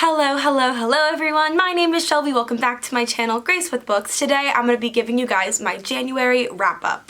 Hello everyone. My name is Shelby. Welcome back to my channel, Grace with Books. Today I'm going to be giving you guys my January wrap-up.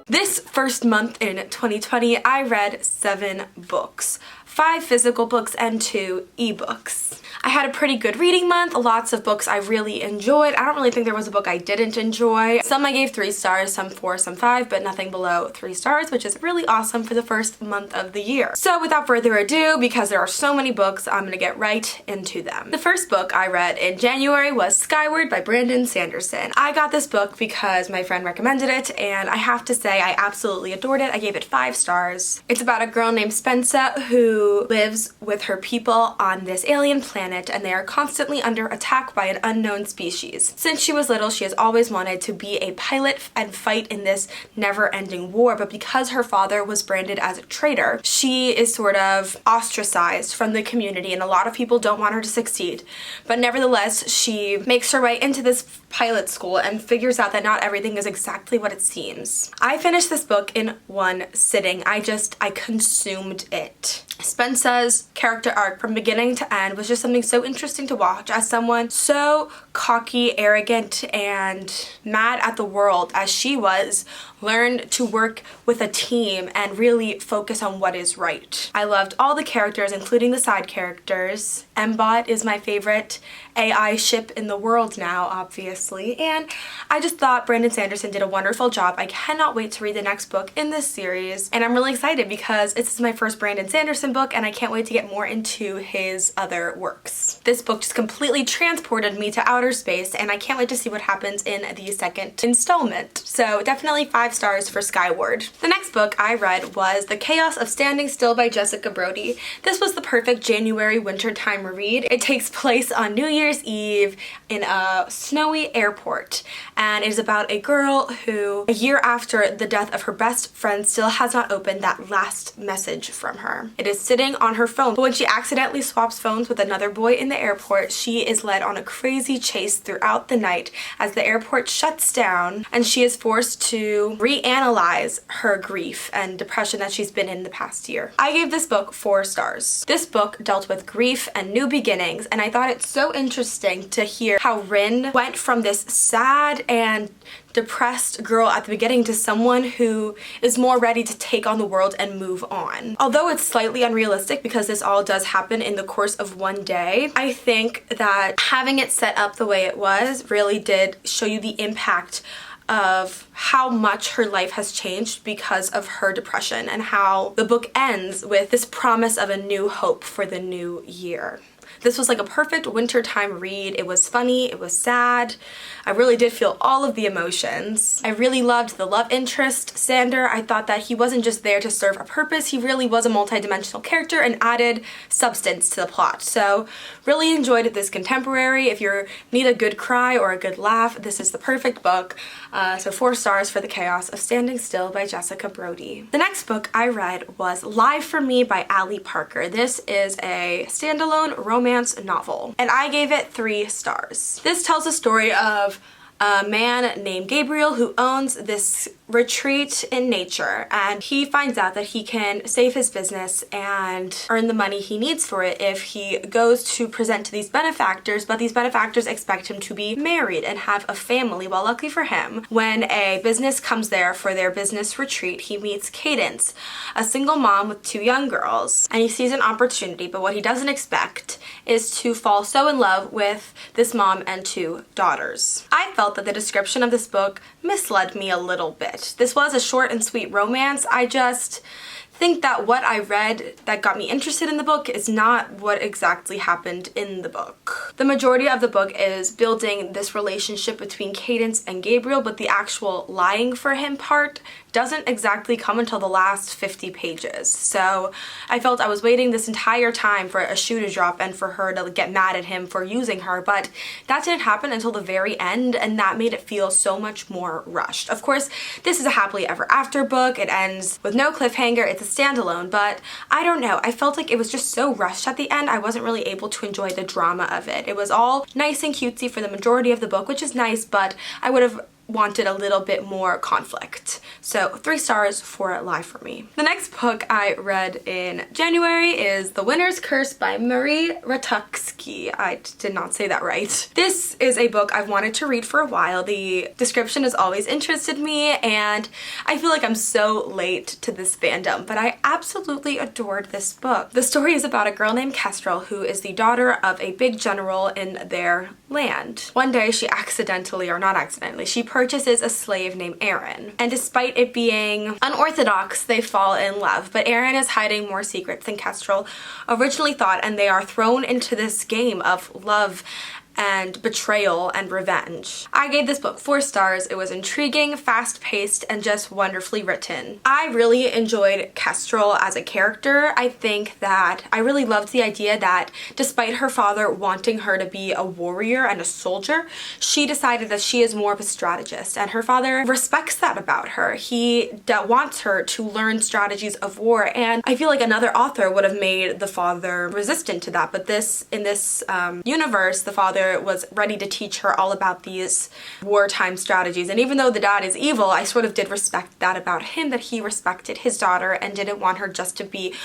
This first month in 2020, I read 7 books. 5 physical books and 2 ebooks. I had a pretty good reading month, lots of books I really enjoyed. I don't really think there was a book I didn't enjoy. Some I gave 3 stars, some 4, some 5, but nothing below 3 stars, which is really awesome for the first month of the year. So without further ado, because there are so many books, I'm gonna get right into them. The first book I read in January was Skyward by Brandon Sanderson. I got this book because my friend recommended it, and I have to say I absolutely adored it. I gave it 5 stars. It's about a girl named Spencer who lives with her people on this alien planet, and they are constantly under attack by an unknown species. Since she was little, she has always wanted to be a pilot and fight in this never-ending war, but because her father was branded as a traitor, she is sort of ostracized from the community, and a lot of people don't want her to succeed. But nevertheless, she makes her way into this pilot school and figures out that not everything is exactly what it seems. I finished this book in one sitting. I consumed it. Spencer's character arc from beginning to end was just something so interesting to watch, as someone so cocky, arrogant, and mad at the world as she was, learned to work with a team and really focus on what is right. I loved all the characters, including the side characters. Mbot is my favorite AI ship in the world now, obviously, and I just thought Brandon Sanderson did a wonderful job. I cannot wait to read the next book in this series, and I'm really excited because this is my first Brandon Sanderson book, and I can't wait to get more into his other works. This book just completely transported me to outer space, and I can't wait to see what happens in the second installment. So definitely 5 stars for Skyward. The next book I read was The Chaos of Standing Still by Jessica Brody. This was the perfect January wintertime read. It takes place on New Year's Eve in a snowy airport, and it is about a girl who, a year after the death of her best friend, still has not opened that last message from her. It is sitting on her phone, but when she accidentally swaps phones with another boy in the airport, she is led on a crazy chase throughout the night as the airport shuts down, and she is forced to reanalyze her grief and depression that she's been in the past year. I gave this book 4 stars. This book dealt with grief and new beginnings, and I thought it's so interesting to hear how Rin went from this sad and depressed girl at the beginning to someone who is more ready to take on the world and move on. Although it's slightly unrealistic because this all does happen in the course of one day, I think that having it set up the way it was really did show you the impact of how much her life has changed because of her depression, and how the book ends with this promise of a new hope for the new year. This was like a perfect wintertime read. It was funny, it was sad. I really did feel all of the emotions. I really loved the love interest, Sander. I thought that he wasn't just there to serve a purpose, he really was a multi-dimensional character and added substance to the plot. So really enjoyed this contemporary. If you need a good cry or a good laugh, this is the perfect book. So 4 stars for The Chaos of Standing Still by Jessica Brody. The next book I read was Live for Me by Ali Parker. This is a standalone romance novel, and I gave it 3 stars. This tells a story of a man named Gabriel who owns this retreat in nature, and he finds out that he can save his business and earn the money he needs for it if he goes to present to these benefactors, but these benefactors expect him to be married and have a family. Well, luckily for him, when a business comes there for their business retreat, he meets Creedence, a single mom with 2 young girls, and he sees an opportunity, but what he doesn't expect is to fall so in love with this mom and 2 daughters. I felt that the description of this book misled me a little bit. This was a short and sweet romance. I just think that what I read that got me interested in the book is not what exactly happened in the book. The majority of the book is building this relationship between Creedence and Gabriel, but the actual lying for him part doesn't exactly come until the last 50 pages. So I felt I was waiting this entire time for a shoe to drop and for her to get mad at him for using her, but that didn't happen until the very end, and that made it feel so much more rushed. Of course, this is a happily ever after book. It ends with no cliffhanger. It's a standalone, but I don't know. I felt like it was just so rushed at the end. I wasn't really able to enjoy the drama of it. It was all nice and cutesy for the majority of the book, which is nice, but I would have wanted a little bit more conflict. So 3 stars for Lie for Me. The next book I read in January is The Winner's Curse by Marie Ratuksky. I did not say that right. This is a book I've wanted to read for a while. The description has always interested me, and I feel like I'm so late to this fandom, but I absolutely adored this book. The story is about a girl named Kestrel who is the daughter of a big general in their land. One day she accidentally, or not accidentally, she purchases a slave named Aaron, and despite it being unorthodox, they fall in love. But Aaron is hiding more secrets than Kestrel originally thought, and they are thrown into this game of love and betrayal and revenge. I gave this book 4 stars. It was intriguing, fast-paced, and just wonderfully written. I really enjoyed Kestrel as a character. I think that I really loved the idea that despite her father wanting her to be a warrior and a soldier, she decided that she is more of a strategist, and her father respects that about her. He wants her to learn strategies of war, and I feel like another author would have made the father resistant to that, but in this universe, the father was ready to teach her all about these wartime strategies. And even though the dad is evil, I sort of did respect that about him, that he respected his daughter and didn't want her just to be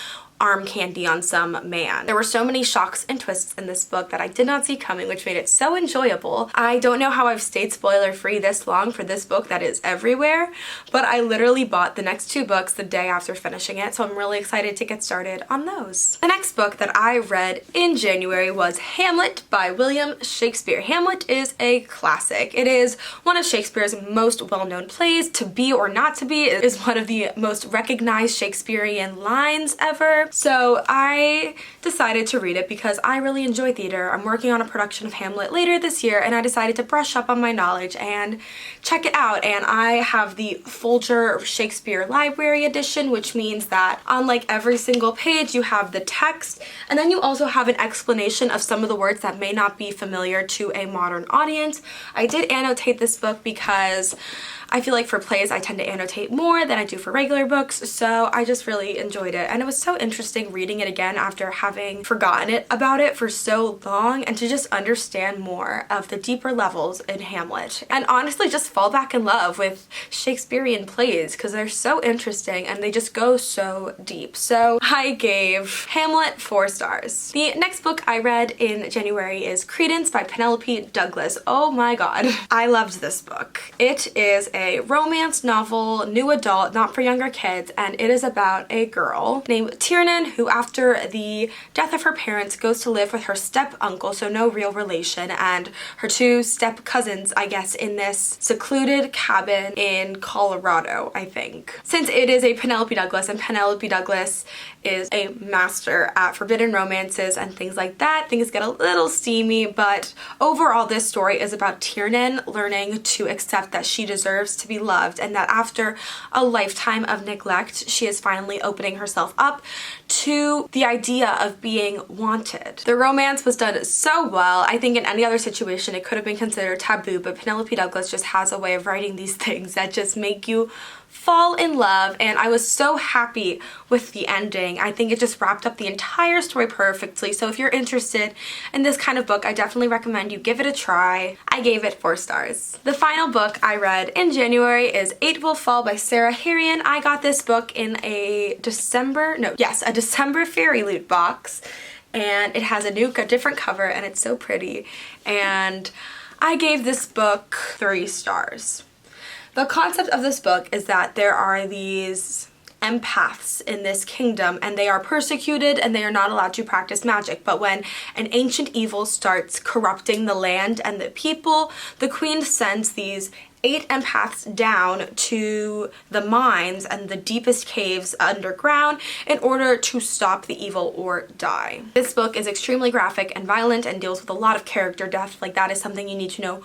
arm candy on some man. There were so many shocks and twists in this book that I did not see coming, which made it so enjoyable. I don't know how I've stayed spoiler free this long for this book that is everywhere, but I literally bought the next 2 books the day after finishing it, so I'm really excited to get started on those. The next book that I read in January was Hamlet by William Shakespeare. Hamlet is a classic. It is one of Shakespeare's most well-known plays. To be or not to be is one of the most recognized Shakespearean lines ever. So I decided to read it because I really enjoy theater. I'm working on a production of Hamlet later this year, and I decided to brush up on my knowledge and check it out. And I have the Folger Shakespeare Library edition, which means that on like every single page you have the text, and then you also have an explanation of some of the words that may not be familiar to a modern audience. I did annotate this book because I feel like for plays I tend to annotate more than I do for regular books, so I just really enjoyed it. And it was so interesting reading it again after having forgotten about it for so long, and to just understand more of the deeper levels in Hamlet. And honestly just fall back in love with Shakespearean plays because they're so interesting and they just go so deep. So I gave Hamlet 4 stars. The next book I read in January is Creedence by Penelope Douglas. Oh my god. I loved this book. It is a romance novel, new adult, not for younger kids, and it is about a girl named Tiernan who, after the death of her parents, goes to live with her step-uncle, so no real relation, and her 2 step-cousins, I guess, in this secluded cabin in Colorado, I think. Since it is a Penelope Douglas, and Penelope Douglas is a master at forbidden romances and things like that, things get a little steamy, but overall this story is about Tiernan learning to accept that she deserves to be loved, and that after a lifetime of neglect, she is finally opening herself up to the idea of being wanted. The romance was done so well. I think in any other situation it could have been considered taboo, but Penelope Douglas just has a way of writing these things that just make you fall in love, and I was so happy with the ending. I think it just wrapped up the entire story perfectly, so if you're interested in this kind of book, I definitely recommend you give it a try. I gave it 4 stars. The final book I read in January is 8 Will Fall by Sarah Harrion. I got this book in a December Fairy Loot box, and it has a different cover, and it's so pretty, and I gave this book 3 stars. The concept of this book is that there are these empaths in this kingdom, and they are persecuted and they are not allowed to practice magic. But when an ancient evil starts corrupting the land and the people, the queen sends these 8 empaths down to the mines and the deepest caves underground in order to stop the evil or die. This book is extremely graphic and violent and deals with a lot of character death. Like, that is something you need to know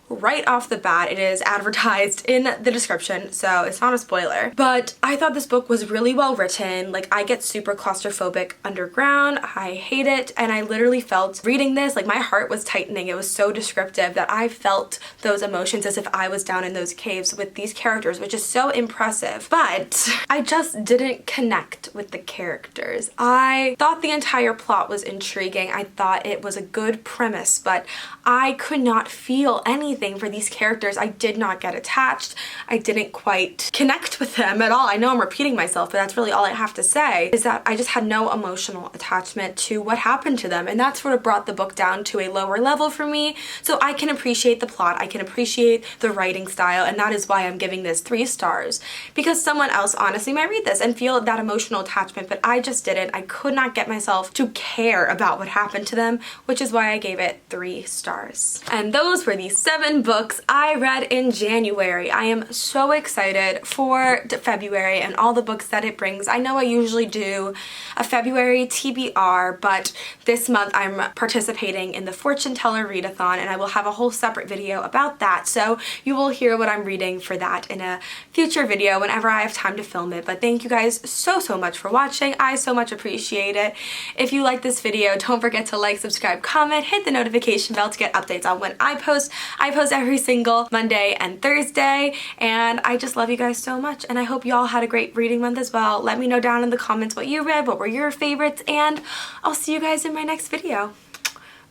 right off the bat. It is advertised in the description, so it's not a spoiler. But I thought this book was really well written. Like, I get super claustrophobic underground. I hate it, and I literally felt reading this, like, my heart was tightening. It was so descriptive that I felt those emotions as if I was down in those caves with these characters, which is so impressive. But I just didn't connect with the characters. I thought the entire plot was intriguing. I thought it was a good premise, but I could not feel anything anything for these characters. I did not get attached. I didn't quite connect with them at all. I know I'm repeating myself, but that's really all I have to say, is that I just had no emotional attachment to what happened to them, and that's what brought the book down to a lower level for me. So I can appreciate the plot, I can appreciate the writing style, and that is why I'm giving this 3 stars, because someone else honestly might read this and feel that emotional attachment, but I just didn't. I could not get myself to care about what happened to them, which is why I gave it 3 stars. And those were the 7 books I read in January. I am so excited for February and all the books that it brings. I know I usually do a February TBR, but this month I'm participating in the Fortune Teller Readathon, and I will have a whole separate video about that, so you will hear what I'm reading for that in a future video whenever I have time to film it. But thank you guys so much for watching. I so much appreciate it. If you like this video, don't forget to like, subscribe, comment, hit the notification bell to get updates on when I post. I post every single Monday and Thursday, and I just love you guys so much, and I hope you all had a great reading month as well. Let me know down in the comments what you read, what were your favorites, and I'll see you guys in my next video.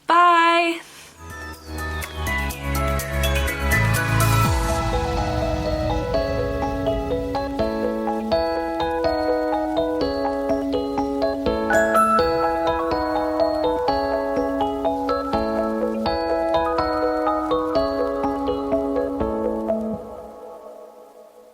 Bye!